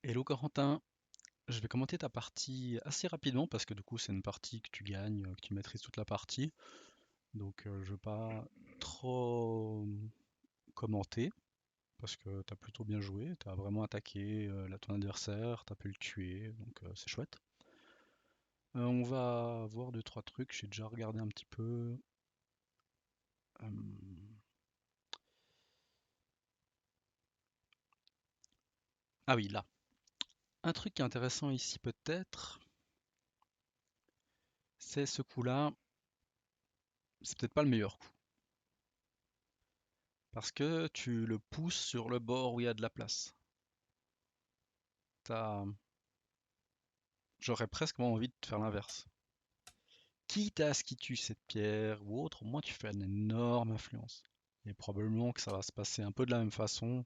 Hello Corentin, je vais commenter ta partie assez rapidement parce que du coup c'est une partie que tu gagnes, que tu maîtrises toute la partie. Donc je veux pas trop commenter parce que tu as plutôt bien joué, tu as vraiment attaqué ton adversaire, tu as pu le tuer, donc c'est chouette. On va voir deux trois trucs, j'ai déjà regardé un petit peu. Euh, Ah oui, là. Un truc qui est intéressant ici peut-être, c'est ce coup-là, c'est peut-être pas le meilleur coup. Parce que tu le pousses sur le bord où il y a de la place. T'as- J'aurais presque envie de faire l'inverse. Quitte à ce qu'il tue cette pierre ou autre, au moins tu fais une énorme influence. Et probablement que ça va se passer un peu de la même façon.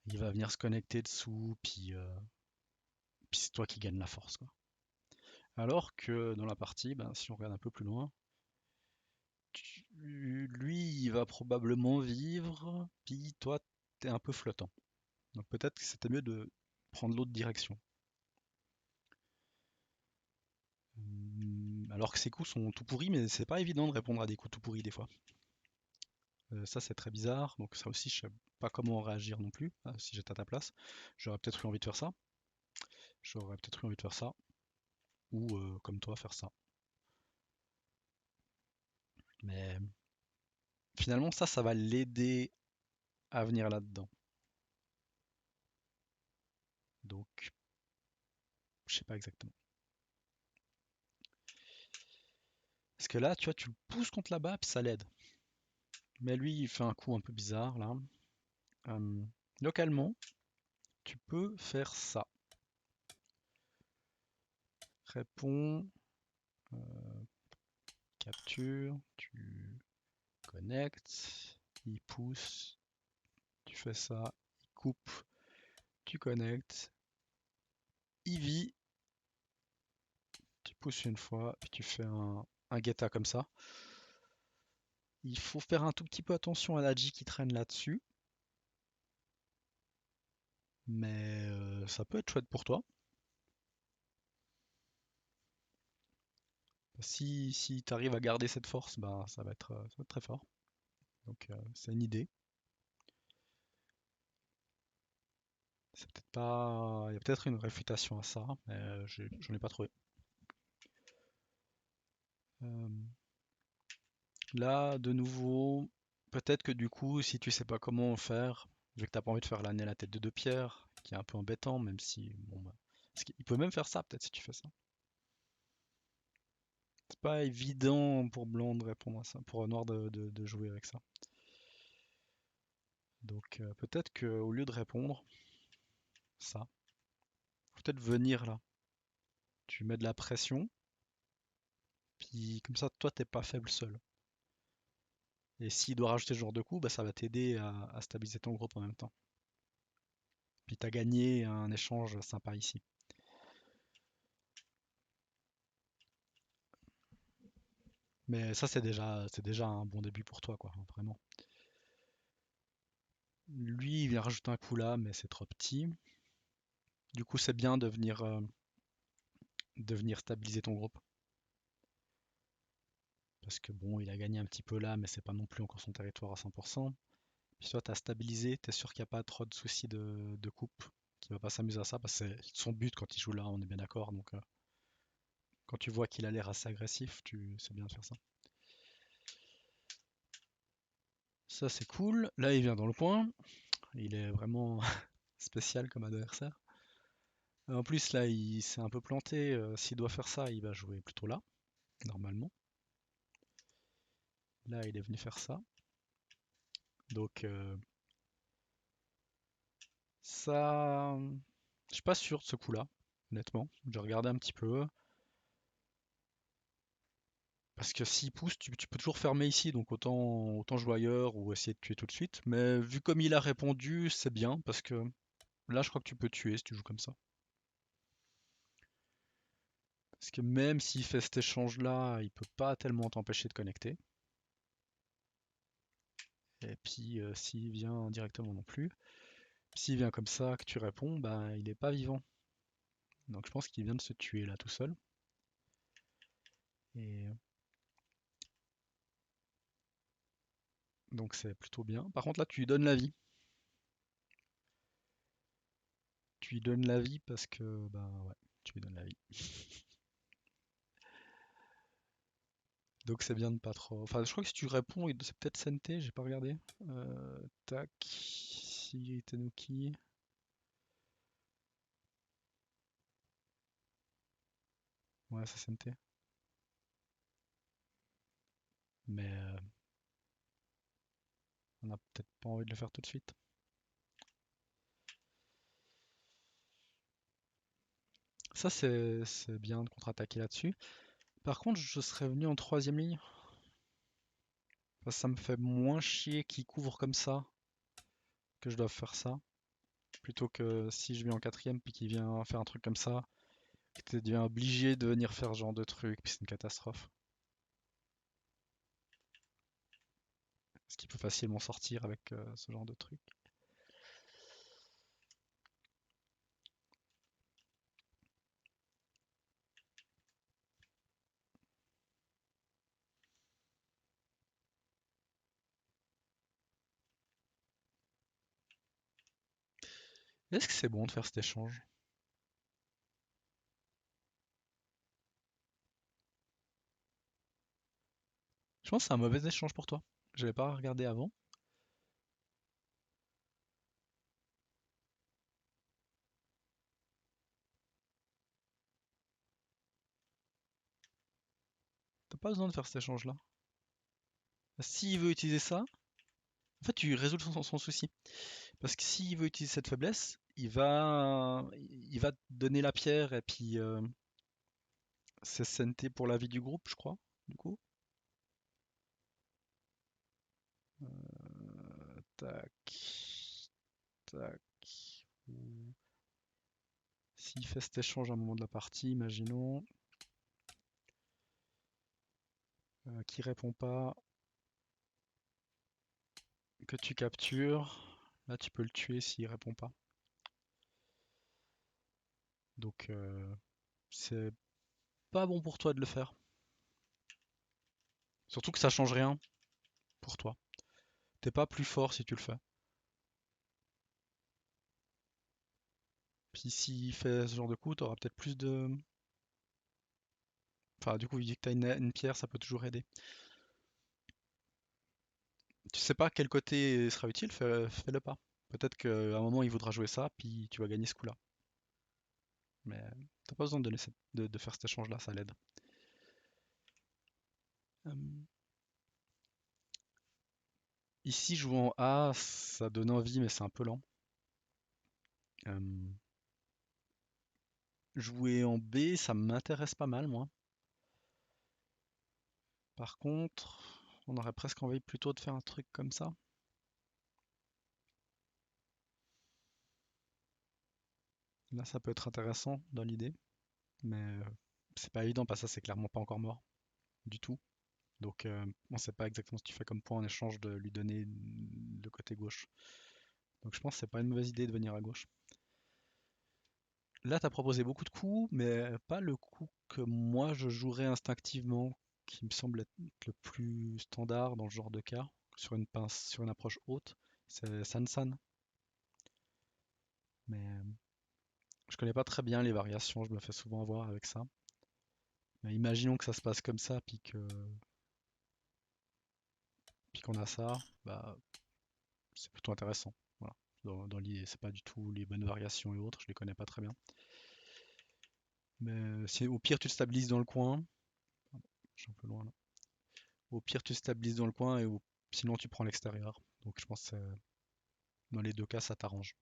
Il va venir se connecter dessous, puis c'est toi qui gagne la force, quoi. Alors que dans la partie, ben, si on regarde un peu plus loin, lui, il va probablement vivre, puis toi, t'es un peu flottant. Donc peut-être que c'était mieux de prendre l'autre direction. Alors que ses coups sont tout pourris, mais c'est pas évident de répondre à des coups tout pourris des fois. Ça c'est très bizarre, donc ça aussi je sais pas comment réagir non plus, si j'étais à ta place. J'aurais peut-être eu envie de faire ça, j'aurais peut-être eu envie de faire ça, ou comme toi faire ça. Mais finalement ça va l'aider à venir là-dedans. Donc je sais pas exactement. Parce que là, tu vois, tu le pousses contre là-bas, puis ça l'aide. Mais lui, il fait un coup un peu bizarre là. Euh, Localement, tu peux faire ça. Réponds, capture, tu connectes, il pousse, tu fais ça, il coupe, tu connectes, il vit, tu pousses une fois, puis tu fais un guetta comme ça. Il faut faire un tout petit peu attention à la G qui traîne là-dessus, mais ça peut être chouette pour toi. Si tu arrives à garder cette force, bah, ça va être très fort. Donc c'est une idée. C'est peut-être pas. Il y a peut-être une réfutation à ça, mais j'en ai pas trouvé. Euh, Là, de nouveau, peut-être que du coup, si tu sais pas comment faire, vu que t'as pas envie de faire l'année à la tête de deux pierres, qui est un peu embêtant, même si, bon, bah, parce qu'il peut même faire ça, peut-être, si tu fais ça. C'est pas évident pour blanc de répondre à ça, pour noir de jouer avec ça. Donc, peut-être que au lieu de répondre ça, faut peut-être venir là. Tu mets de la pression, puis comme ça, toi, t'es pas faible seul. Et s'il doit rajouter ce genre de coup, bah, ça va t'aider à stabiliser ton groupe en même temps. Puis t'as gagné un échange sympa ici. Mais ça, c'est déjà un bon début pour toi, quoi, hein, vraiment. Lui, il vient rajouter un coup là, mais c'est trop petit. Du coup, c'est bien de venir stabiliser ton groupe. Parce que bon, il a gagné un petit peu là, mais c'est pas non plus encore son territoire à 100%. Puis toi, t'as stabilisé, t'es sûr qu'il n'y a pas trop de soucis de coupe, qu'il va pas s'amuser à ça, parce que c'est son but quand il joue là, on est bien d'accord. Donc, quand tu vois qu'il a l'air assez agressif, c'est bien de faire ça. Ça, c'est cool. Là, il vient dans le point. Il est vraiment spécial comme adversaire. En plus, là, il s'est un peu planté. S'il doit faire ça, il va jouer plutôt là, normalement. Là, il est venu faire ça. Donc, ça. Je suis pas sûr de ce coup-là, honnêtement. J'ai regardé un petit peu. Parce que s'il pousse, tu peux toujours fermer ici, donc autant jouer ailleurs ou essayer de tuer tout de suite. Mais vu comme il a répondu, c'est bien, parce que là, je crois que tu peux tuer si tu joues comme ça. Parce que même s'il fait cet échange-là, il peut pas tellement t'empêcher de connecter. Et puis s'il vient directement non plus. S'il vient comme ça, que tu réponds, bah il est pas vivant. Donc je pense qu'il vient de se tuer là tout seul. Et donc c'est plutôt bien. Par contre là tu lui donnes la vie. Tu lui donnes la vie parce que bah ouais, tu lui donnes la vie. Donc c'est bien de pas trop. Enfin je crois que si tu réponds, c'est peut-être Sente, j'ai pas regardé. Tac. Si Tanuki. Ouais c'est Sente. Mais on a peut-être pas envie de le faire tout de suite. Ça c'est bien de contre-attaquer là-dessus. Par contre je serais venu en troisième ligne. Parce que ça me fait moins chier qu'il couvre comme ça que je dois faire ça. Plutôt que si je vais en quatrième puis qu'il vient faire un truc comme ça, que tu deviens obligé de venir faire ce genre de truc, puis c'est une catastrophe. Parce qu'il peut facilement sortir avec ce genre de truc. Est-ce que c'est bon de faire cet échange? Je pense que c'est un mauvais échange pour toi. Je n'avais pas regardé avant. T'as pas besoin de faire cet échange-là. S'il veut utiliser ça, en fait tu résous son souci. Parce que s'il veut utiliser cette faiblesse, il va te donner la pierre et puis c'est SNT pour la vie du groupe, je crois, du coup. Tac, tac. S'il fait cet échange à un moment de la partie, imaginons, qui répond pas, que tu captures, là tu peux le tuer s'il répond pas. Donc c'est pas bon pour toi de le faire. Surtout que ça change rien pour toi. T'es pas plus fort si tu le fais. Puis s'il fait ce genre de coup, t'auras peut-être plus de. Enfin, du coup, vu que t'as une pierre, ça peut toujours aider. Tu sais pas quel côté sera utile, fais-le pas. Peut-être qu'à un moment il voudra jouer ça, puis tu vas gagner ce coup-là. Mais t'as pas besoin de faire cet échange-là, ça l'aide. Euh, Ici, jouer en A, ça donne envie, mais c'est un peu lent. Euh, Jouer en B, ça m'intéresse pas mal, moi. Par contre, on aurait presque envie plutôt de faire un truc comme ça. Là, ça peut être intéressant dans l'idée, mais c'est pas évident parce que ça, c'est clairement pas encore mort du tout. Donc, on sait pas exactement ce que tu fais comme point en échange de lui donner le côté gauche. Donc, je pense que c'est pas une mauvaise idée de venir à gauche. Là, tu as proposé beaucoup de coups, mais pas le coup que moi je jouerais instinctivement, qui me semble être le plus standard dans ce genre de cas, sur une pince, sur une approche haute, c'est San San. Mais je connais pas très bien les variations, je me fais souvent avoir avec ça. Mais imaginons que ça se passe comme ça, puis qu'on a ça, bah c'est plutôt intéressant. Voilà. Dans l'idée, c'est pas du tout les bonnes variations et autres, je les connais pas très bien. Mais si au pire tu te stabilises dans le coin, je suis un peu loin là. Au pire tu te stabilises dans le coin sinon tu prends l'extérieur. Donc je pense que dans les deux cas ça t'arrange.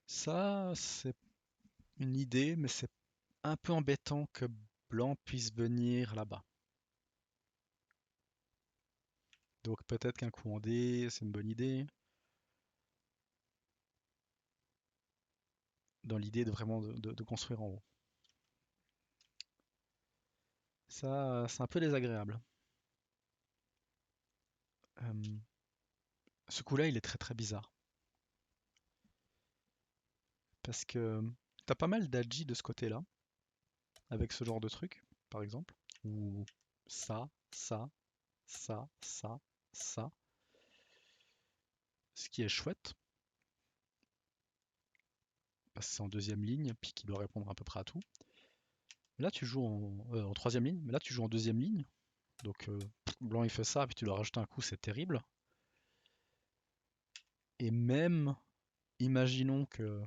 Ça c'est une idée, mais c'est un peu embêtant que blanc puisse venir là-bas. Donc peut-être qu'un coup en D c'est une bonne idée. Dans l'idée de vraiment de construire en haut. Ça c'est un peu désagréable. Euh, Ce coup-là il est très très bizarre. Parce que t'as pas mal d'agi de ce côté-là, avec ce genre de truc, par exemple. Ou ça, ça, ça, ça, ça. Ce qui est chouette, parce que c'est en deuxième ligne, puis qu'il doit répondre à peu près à tout. Là, tu joues en troisième ligne, mais là, tu joues en deuxième ligne. Donc, blanc, il fait ça, puis tu dois rajouter un coup, c'est terrible. Et même, imaginons que...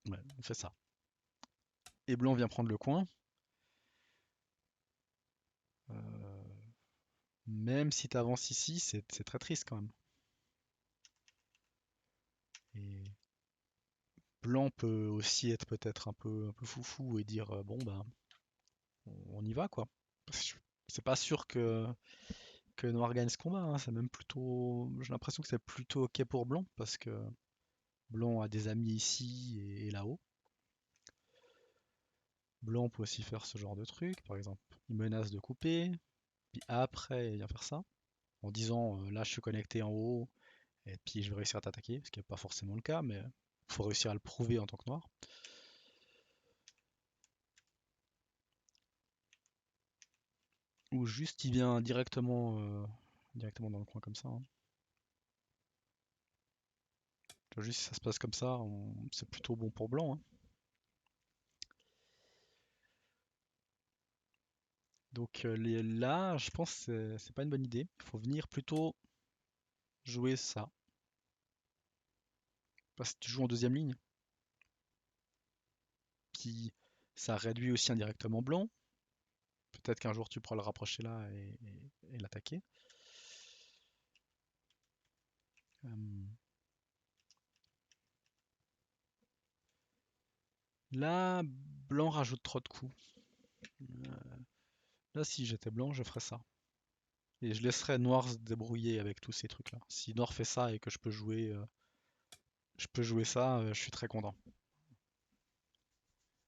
Ouais, il fait ça. Et blanc vient prendre le coin. Euh, Même si tu avances ici, c'est très triste quand même. Et blanc peut aussi être peut-être un peu foufou et dire bon bah on y va quoi. Parce que c'est pas sûr que noir gagne ce combat, hein. C'est même plutôt. J'ai l'impression que c'est plutôt ok pour blanc parce que blanc a des amis ici et là-haut. Blanc peut aussi faire ce genre de truc, par exemple, il menace de couper, puis après il vient faire ça, en disant là je suis connecté en haut, et puis je vais réussir à t'attaquer, ce qui n'est pas forcément le cas, mais il faut réussir à le prouver en tant que noir. Ou juste il vient directement dans le coin comme ça, hein. Tu vois, juste si ça se passe comme ça, c'est plutôt bon pour blanc, hein. Donc là, je pense que c'est pas une bonne idée. Il faut venir plutôt jouer ça. Parce que tu joues en deuxième ligne, puis ça réduit aussi indirectement blanc. Peut-être qu'un jour tu pourras le rapprocher là et l'attaquer. Euh, Là, blanc rajoute trop de coups. Euh, Là, si j'étais blanc, je ferais ça. Et je laisserais noir se débrouiller avec tous ces trucs-là. Si noir fait ça et que je peux jouer ça, je suis très content.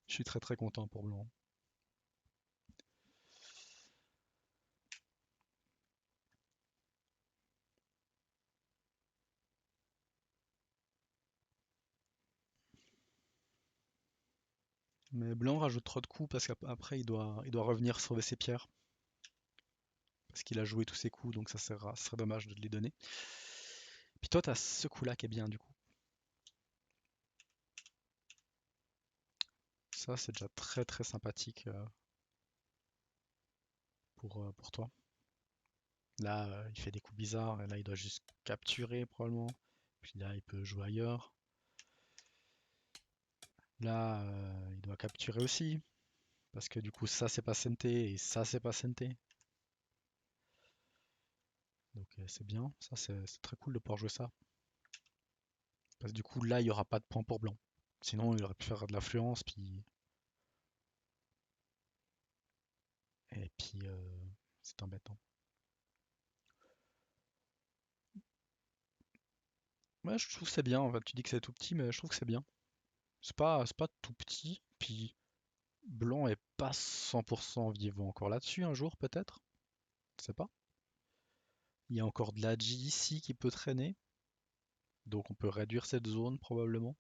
Je suis très très content pour blanc. Mais blanc rajoute trop de coups parce qu'après il doit revenir sauver ses pierres. Parce qu'il a joué tous ses coups, donc ça serait dommage de les donner. Puis toi, t'as ce coup-là qui est bien du coup. Ça, c'est déjà très très sympathique pour toi. Là, il fait des coups bizarres, et là, il doit juste capturer probablement. Puis là, il peut jouer ailleurs. Là, il doit capturer aussi. Parce que du coup, ça, c'est pas senté, et ça, c'est pas senté. Donc, c'est bien. Ça, c'est très cool de pouvoir jouer ça. Parce que du coup, là, il n'y aura pas de point pour blanc. Sinon, il aurait pu faire de l'affluence, puis... Et puis, c'est embêtant. Ouais, je trouve que c'est bien. En fait, tu dis que c'est tout petit, mais je trouve que c'est bien. C'est pas tout petit. Puis, blanc est pas 100% vivant encore là-dessus un jour, peut-être. Je sais pas. Il y a encore de la G ici qui peut traîner. Donc, on peut réduire cette zone probablement.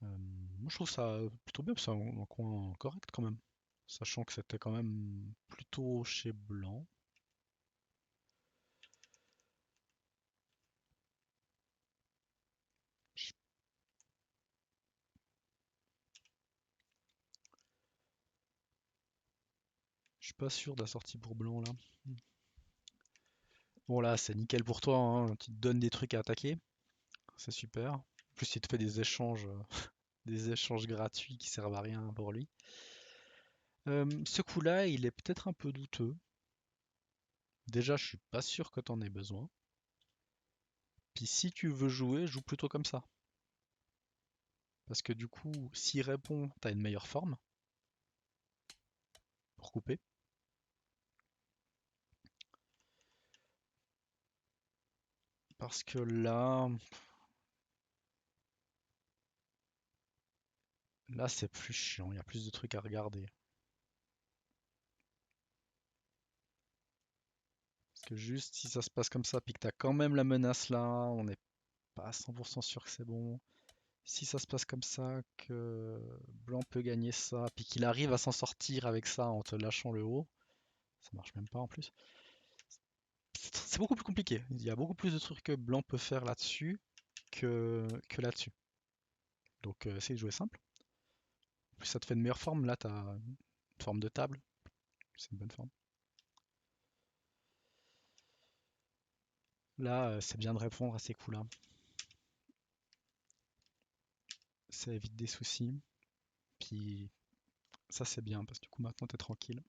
Moi, je trouve ça plutôt bien. C'est un coin correct quand même. Sachant que c'était quand même plutôt chez blanc. Je je suis pas sûr de la sortie pour blanc là. Bon là, c'est nickel pour toi, hein. Tu te donnes des trucs à attaquer. C'est super. En plus, il te fait des échanges gratuits qui servent à rien pour lui. Ce coup-là, il est peut-être un peu douteux. Déjà, je suis pas sûr que t'en aies besoin. Puis si tu veux jouer, joue plutôt comme ça. Parce que du coup, s'il répond, t'as une meilleure forme pour couper. Parce que là c'est plus chiant, il y a plus de trucs à regarder. que juste si ça se passe comme ça, puis que t'as quand même la menace là, on n'est pas à 100% sûr que c'est bon. Si ça se passe comme ça, que blanc peut gagner ça, puis qu'il arrive à s'en sortir avec ça en te lâchant le haut, ça marche même pas en plus. C'est beaucoup plus compliqué. Il y a beaucoup plus de trucs que blanc peut faire là-dessus que là-dessus. Donc essaye de jouer simple. En plus ça te fait une meilleure forme. Là, t'as une forme de table. C'est une bonne forme. Là, c'est bien de répondre à ces coups-là. Ça évite des soucis. Puis ça, c'est bien parce que du coup, maintenant, t'es tranquille.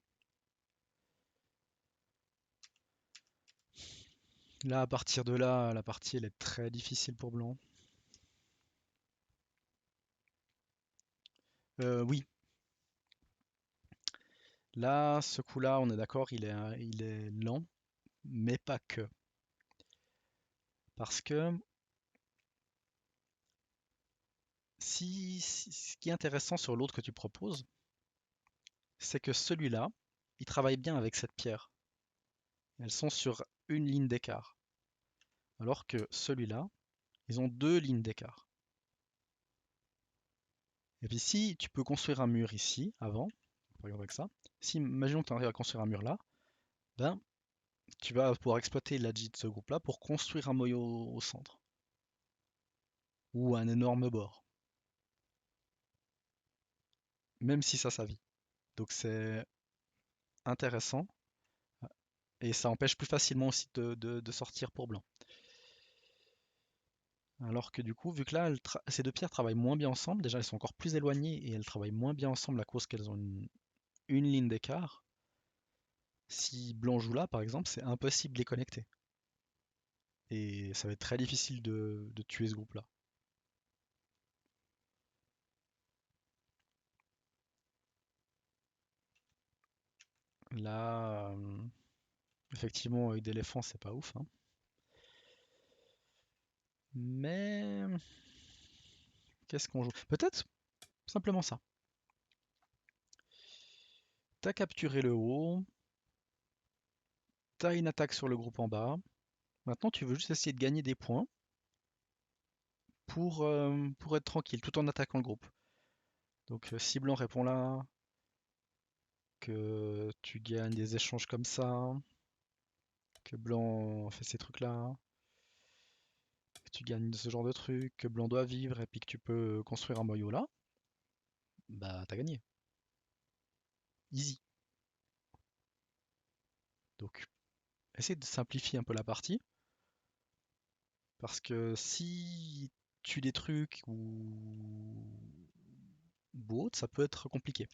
Là, à partir de là, la partie, elle est très difficile pour blanc. Oui. Là, ce coup-là, on est d'accord, il est lent, mais pas que. Parce que ce qui est intéressant sur l'autre que tu proposes, c'est que celui-là, il travaille bien avec cette pierre. Elles sont sur une ligne d'écart. Alors que celui-là, ils ont deux lignes d'écart. Et puis si tu peux construire un mur ici, avant, par exemple avec ça, si imaginons que tu arrives à construire un mur là, ben tu vas pouvoir exploiter l'adji de ce groupe-là pour construire un moyeu au centre. Ou un énorme bord. Même si ça vit. Donc c'est intéressant. Et ça empêche plus facilement aussi de sortir pour blanc. Alors que du coup, vu que là, ces deux pierres travaillent moins bien ensemble, déjà elles sont encore plus éloignées et elles travaillent moins bien ensemble à cause qu'elles ont une ligne d'écart. Si blanc joue là, par exemple, c'est impossible de les connecter. Et ça va être très difficile de tuer ce groupe-là. Là, effectivement, avec des éléphants, c'est pas ouf, hein. Mais qu'est-ce qu'on joue? Peut-être simplement ça. T'as capturé le haut, t'as une attaque sur le groupe en bas. Maintenant, tu veux juste essayer de gagner des points pour être tranquille, tout en attaquant le groupe. Donc, si blanc répond là, que tu gagnes des échanges comme ça, que blanc fait ces trucs-là, que tu gagnes ce genre de trucs, que blanc doit vivre et puis que tu peux construire un boyau là, bah t'as gagné. Easy. Donc, essaye de simplifier un peu la partie, parce que si tu des trucs ou autre, ça peut être compliqué.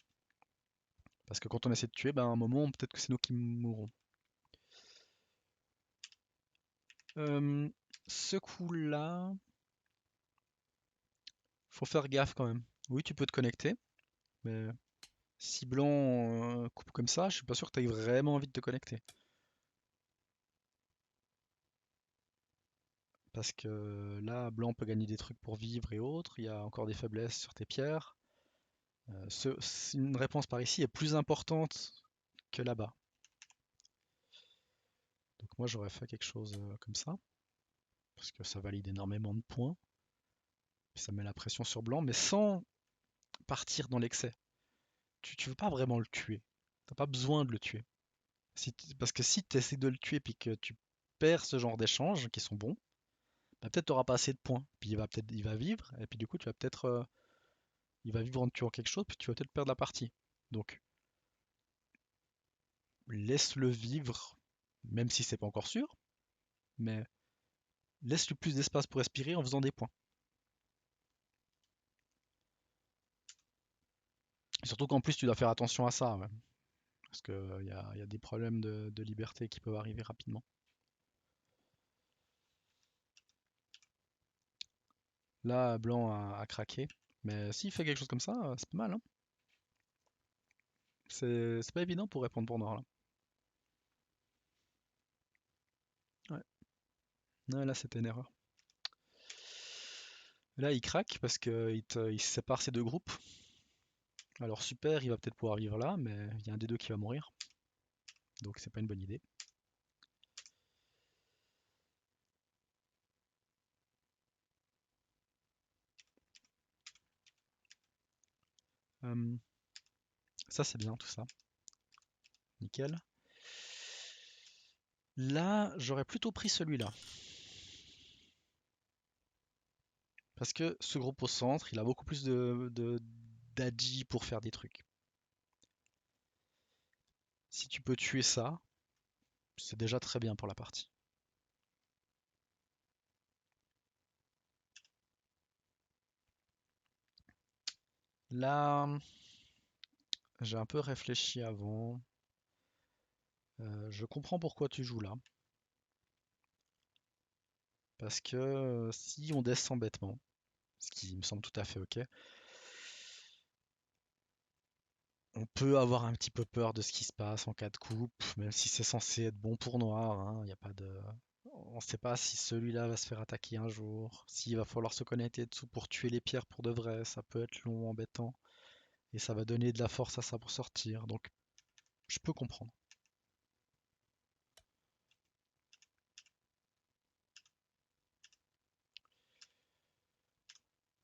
Parce que quand on essaie de tuer, ben à un moment, peut-être que c'est nous qui mourrons. Euh, Ce coup-là, faut faire gaffe quand même. Oui, tu peux te connecter, mais si blanc coupe comme ça, je suis pas sûr que tu aies vraiment envie de te connecter. Parce que là, blanc peut gagner des trucs pour vivre et autres. Il y a encore des faiblesses sur tes pierres. Une réponse par ici est plus importante que là-bas. Donc moi, j'aurais fait quelque chose comme ça. Parce que ça valide énormément de points. Puis ça met la pression sur blanc, mais sans partir dans l'excès. Tu veux pas vraiment le tuer. T'as pas besoin de le tuer. Parce que si tu essaies de le tuer puis que tu perds ce genre d'échanges qui sont bons, bah peut-être tu n'auras pas assez de points. Puis il va vivre, et puis du coup tu vas peut-être il va vivre en tuant quelque chose, puis tu vas peut-être perdre la partie. Donc laisse-le vivre, même si c'est pas encore sûr, mais laisse-lui plus d'espace pour respirer en faisant des points. Et surtout qu'en plus tu dois faire attention à ça, ouais. Parce qu'il y a des problèmes de liberté qui peuvent arriver rapidement. Là, blanc a craqué, mais s'il fait quelque chose comme ça, c'est pas mal, hein. C'est pas évident pour répondre pour noir là. Ouais. Ouais, là, c'était une erreur. Là, il craque parce il sépare ces deux groupes. Alors super, il va peut-être pouvoir vivre là, mais il y a un des deux qui va mourir. Donc c'est pas une bonne idée. Euh, Ça c'est bien tout ça. Nickel. Là, j'aurais plutôt pris celui-là. Parce que ce groupe au centre, il a beaucoup plus d'agi pour faire des trucs. Si tu peux tuer ça, c'est déjà très bien pour la partie. Là, j'ai un peu réfléchi avant. Je comprends pourquoi tu joues là. Parce que si on descend bêtement, ce qui me semble tout à fait ok, on peut avoir un petit peu peur de ce qui se passe en cas de coupe, même si c'est censé être bon pour noir, hein, y a pas de... On ne sait pas si celui-là va se faire attaquer un jour, s'il va falloir se connecter dessous pour tuer les pierres pour de vrai, ça peut être long, embêtant, et ça va donner de la force à ça pour sortir, donc je peux comprendre.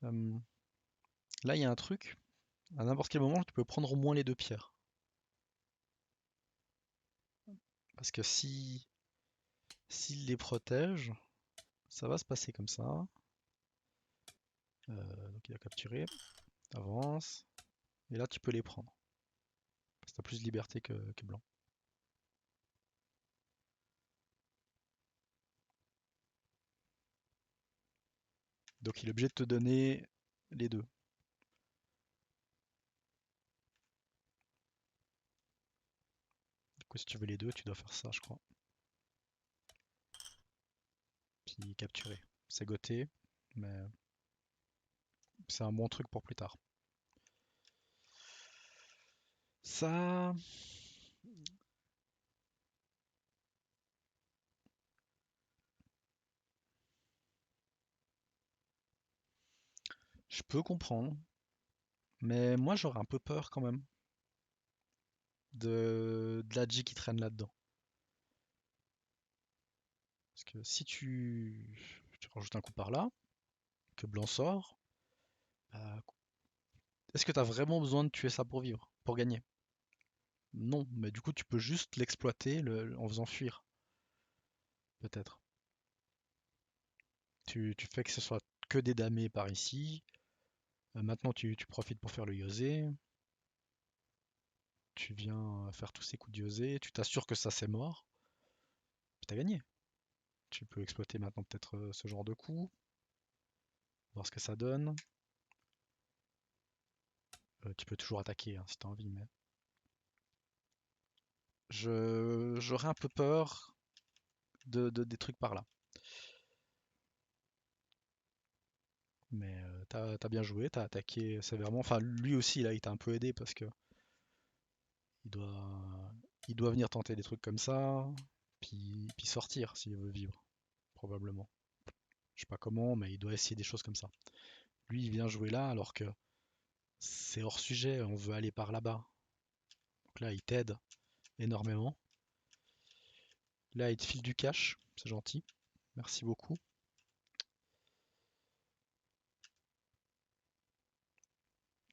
Euh, Là, il y a un truc, à n'importe quel moment, tu peux prendre au moins les deux pierres. Parce que si s'il les protège, ça va se passer comme ça. Donc il a capturé, avance, et là tu peux les prendre. Parce que t'as plus de liberté que blanc. Donc il est obligé de te donner les deux. Du coup si tu veux les deux, tu dois faire ça je crois. Puis capturer. C'est goté, mais c'est un bon truc pour plus tard. Ça, je peux comprendre, mais moi j'aurais un peu peur quand même de la G qui traîne là-dedans. Parce que si tu rajoutes un coup par là, que blanc sort, bah, est-ce que tu as vraiment besoin de tuer ça pour vivre, pour gagner? Non, mais du coup tu peux juste l'exploiter en faisant fuir, peut-être. Tu fais que ce soit que des damés par ici. Maintenant tu profites pour faire le Yosé. Tu viens faire tous ces coups de Yosé. Tu t'assures que ça c'est mort. Puis t'as gagné. Tu peux exploiter maintenant peut-être ce genre de coup. Voir ce que ça donne. Tu peux toujours attaquer hein, si t'as envie, mais j'aurais un peu peur des trucs par là. Mais t'as bien joué, t'as attaqué sévèrement. Enfin, lui aussi, là, il t'a un peu aidé parce que il doit, il doit venir tenter des trucs comme ça, puis sortir s'il veut vivre, probablement. Je sais pas comment, mais il doit essayer des choses comme ça. Lui, il vient jouer là alors que c'est hors sujet, on veut aller par là-bas. Donc là, il t'aide énormément. Là, il te file du cash, c'est gentil. Merci beaucoup.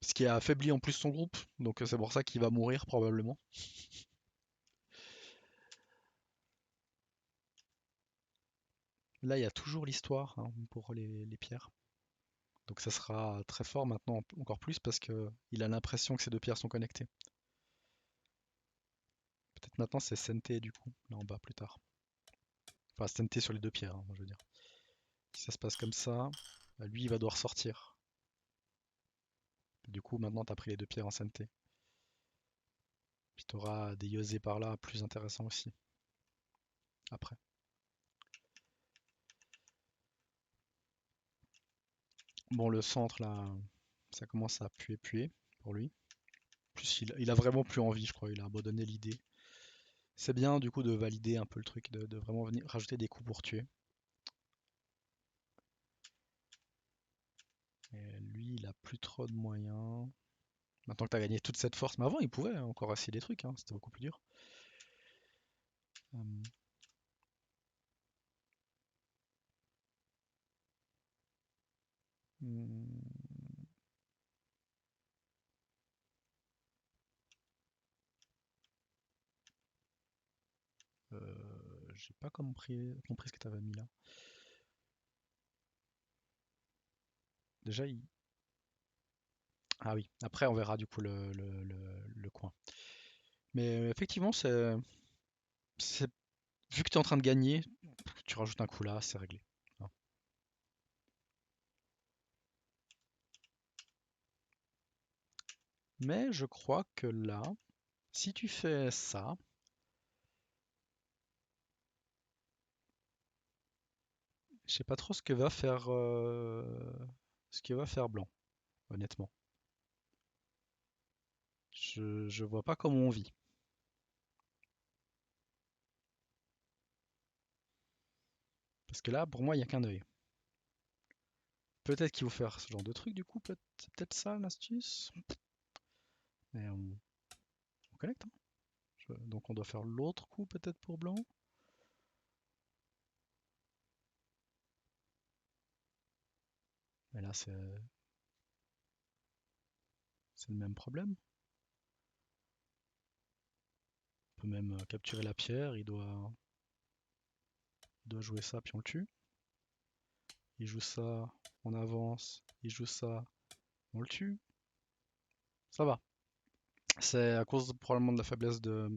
Ce qui a affaibli en plus son groupe, donc c'est pour ça qu'il va mourir probablement. Là, il y a toujours l'histoire hein, pour les pierres. Donc ça sera très fort maintenant, encore plus parce que il a l'impression que ces deux pierres sont connectées. Peut-être maintenant c'est Sente du coup, là en bas plus tard. Enfin Sente sur les deux pierres, hein, je veux dire. Si ça se passe comme ça, bah, lui il va devoir sortir. Du coup maintenant t'as pris les deux pierres en Sente. Puis t'auras des Yosé par là plus intéressants aussi, après. Bon le centre là, ça commence à puer pour lui. En plus il a vraiment plus envie je crois, il a abandonné l'idée. C'est bien du coup de valider un peu le truc, de vraiment venir rajouter des coups pour tuer. Et lui, il a plus trop de moyens. Maintenant que tu as gagné toute cette force, mais avant il pouvait encore essayer des trucs, hein, c'était beaucoup plus dur. Euh, hmm, j'ai pas compris ce que tu avais mis là. Déjà, ah oui, après on verra du coup le coin. Mais effectivement, c'est- vu que tu es en train de gagner, tu rajoutes un coup là, c'est réglé. Hein. Mais je crois que là, si tu fais ça, je sais pas trop ce que va faire blanc, honnêtement. Je vois pas comment on vit. Parce que là, pour moi, il n'y a qu'un œil. Peut-être qu'il faut faire ce genre de truc, du coup, c'est peut-être ça l'astuce. Mais on connecte, hein. Donc on doit faire l'autre coup peut-être pour blanc. Mais là, c'est le même problème. On peut même capturer la pierre, il doit jouer ça, puis on le tue. Il joue ça, on avance, il joue ça, on le tue. Ça va. C'est à cause probablement de la faiblesse de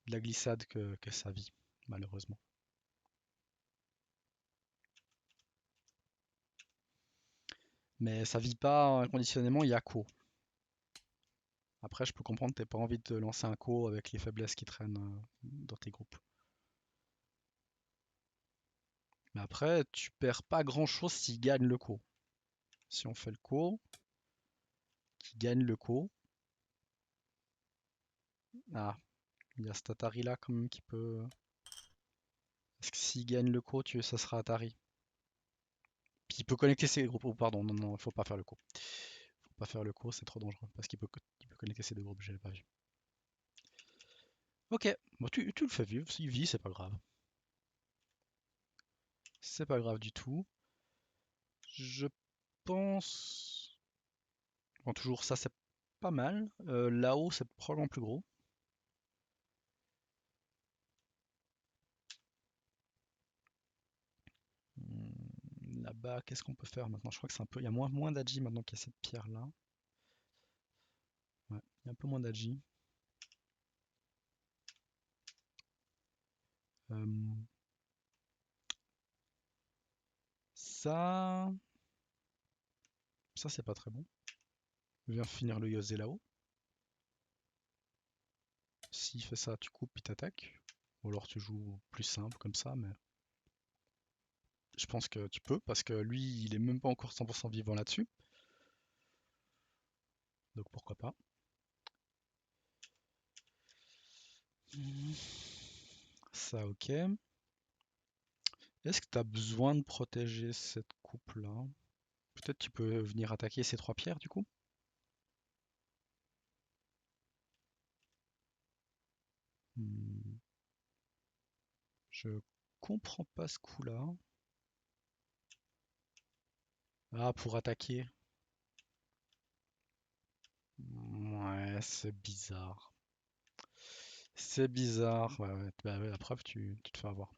la glissade que ça vit, malheureusement. Mais ça vit pas inconditionnellement Yako. Après, je peux comprendre que t'aies pas envie de lancer un co avec les faiblesses qui traînent dans tes groupes. Mais après, tu perds pas grand chose s'il gagne le co. Si on fait le co, qui gagne le co. Ah, il y a cet Atari là quand même qui peut. Parce que s'il gagne le co, ça sera Atari. Puis il peut connecter ses groupes. Oh, pardon, non, non, il faut pas faire le co. Faut pas faire le co, c'est trop dangereux. Parce il peut connecter ses deux groupes, je l'ai pas vu. Ok, bon, tu le fais vivre. S'il vit, c'est pas grave. C'est pas grave du tout. Je pense. Bon, toujours ça, c'est pas mal. Là-haut, c'est probablement plus gros. Là-bas, qu'est-ce qu'on peut faire maintenant? Je crois que c'est un peu. Il y a moins d'agi maintenant qu'il y a cette pierre-là. Ouais, il y a un peu moins d'agi. Euh, ça. Ça, c'est pas très bon. Viens finir le Yosé là-haut. S'il fait ça, tu coupes puis t'attaques. Ou alors tu joues plus simple comme ça, mais je pense que tu peux parce que lui, il est même pas encore 100% vivant là-dessus. Donc pourquoi pas. Ça, ok. Est-ce que tu as besoin de protéger cette coupe-là? Peut-être tu peux venir attaquer ces trois pierres du coup? Hmm, Je comprends pas ce coup-là. Ah, pour attaquer. Ouais, c'est bizarre. C'est bizarre. Ouais, ouais, bah ouais, la preuve, tu te fais avoir.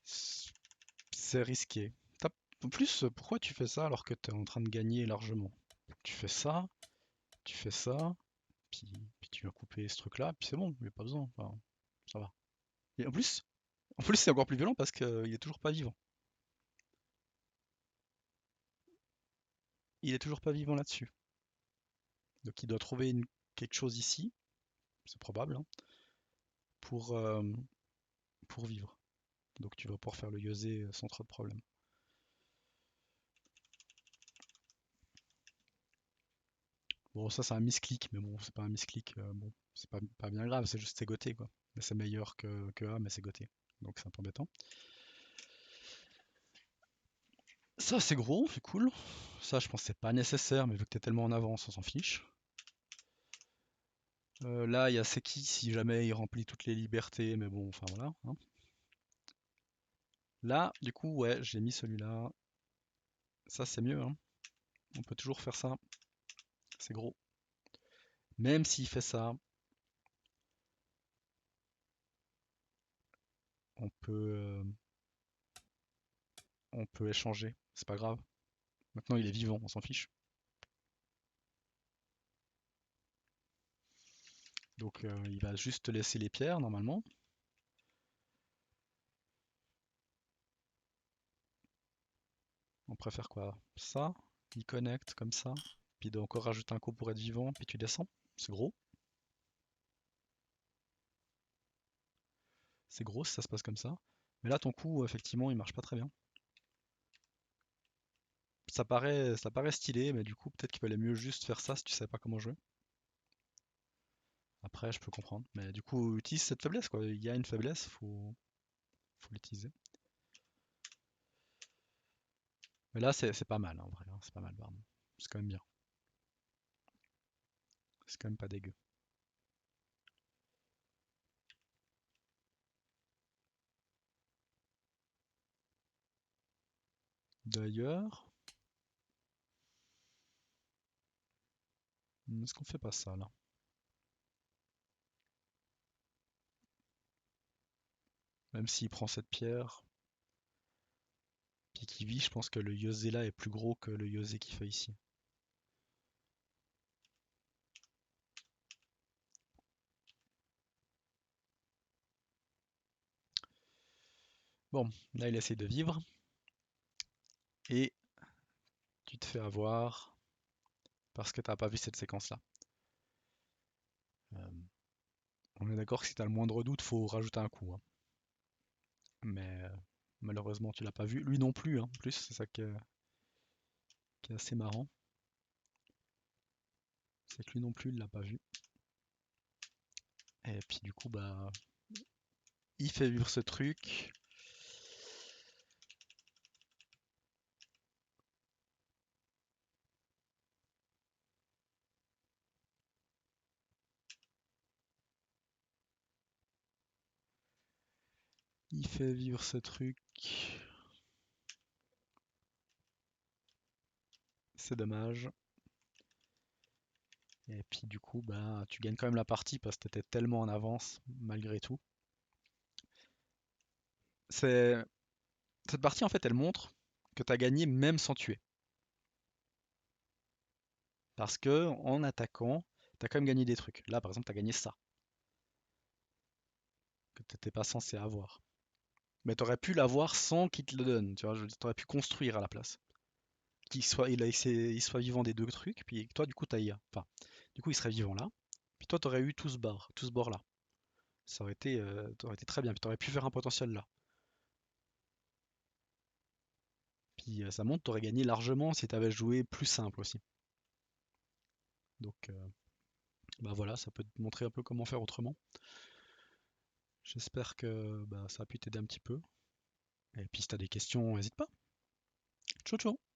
C'est risqué. En plus, pourquoi tu fais ça alors que tu es en train de gagner largement? Tu fais ça, tu fais ça, puis, puis tu vas couper ce truc-là, puis c'est bon, il n'y a pas besoin. Enfin, ça va. Et en plus c'est encore plus violent parce qu'il est toujours pas vivant. Il est toujours pas vivant là-dessus. Donc il doit trouver quelque chose ici, c'est probable, hein, pour, euh, pour vivre. Donc tu vas pouvoir faire le Yosé sans trop de problème. Bon, ça c'est un misclick, mais bon, c'est pas un misclick, bon, c'est pas bien grave, c'est juste c'est goté quoi. Mais c'est meilleur que A, mais c'est goté. Donc c'est un peu embêtant. Ça c'est gros, c'est cool. Ça je pense que c'est pas nécessaire, mais vu que t'es tellement en avance, on s'en fiche. Là il y a Seki si jamais il remplit toutes les libertés, mais bon, enfin voilà, hein. Là, du coup, ouais, j'ai mis celui-là. Ça c'est mieux, hein. On peut toujours faire ça. C'est gros. Même s'il fait ça, on peut, euh, on peut échanger, c'est pas grave. Maintenant il est vivant, on s'en fiche. Donc il va juste te laisser les pierres normalement. On préfère quoi? Ça, il connecte comme ça, puis il doit encore rajouter un coup pour être vivant, puis tu descends. C'est gros. C'est gros si ça se passe comme ça. Mais là ton coup, effectivement, il marche pas très bien. Ça paraît stylé, mais du coup peut-être qu'il fallait mieux juste faire ça si tu savais pas comment jouer. Après, je peux comprendre. Mais du coup, utilise cette faiblesse, quoi. Il y a une faiblesse, faut l'utiliser. Mais là, c'est pas mal, en vrai, hein. C'est pas mal, pardon. C'est quand même bien. C'est quand même pas dégueu. D'ailleurs, est-ce qu'on fait pas ça, là? Même s'il prend cette pierre, puis qu'il vit, je pense que le Yosé là est plus gros que le Yosé qu'il fait ici. Bon, là, il essaie de vivre, et tu te fais avoir parce que t'as pas vu cette séquence-là. Euh, on est d'accord que si t'as le moindre doute, faut rajouter un coup, hein. Mais malheureusement, tu l'as pas vu. Lui non plus, hein. En plus, c'est ça qui est assez marrant. C'est que lui non plus, il l'a pas vu. Et puis du coup, bah, il fait vivre ce truc. Il fait vivre ce truc. C'est dommage. Et puis du coup, bah, tu gagnes quand même la partie parce que t'étais tellement en avance, malgré tout. C'est... Cette partie, en fait, elle montre que t'as gagné même sans tuer. Parce que en attaquant, t'as quand même gagné des trucs. Là, par exemple, t'as gagné ça, que t'étais pas censé avoir. Mais t'aurais pu l'avoir sans qu'il te le donne, tu vois, t'aurais pu construire à la place. Il soit vivant des deux trucs, puis toi, du coup, t'as IA. Enfin, du coup, il serait vivant là. Puis toi, t'aurais eu tout ce bord là. Ça aurait été très bien. Puis t'aurais pu faire un potentiel là. Puis ça montre, t'aurais gagné largement si t'avais joué plus simple aussi. Donc, bah voilà, ça peut te montrer un peu comment faire autrement. J'espère que bah, ça a pu t'aider un petit peu. Et puis si t'as des questions, n'hésite pas. Ciao ciao!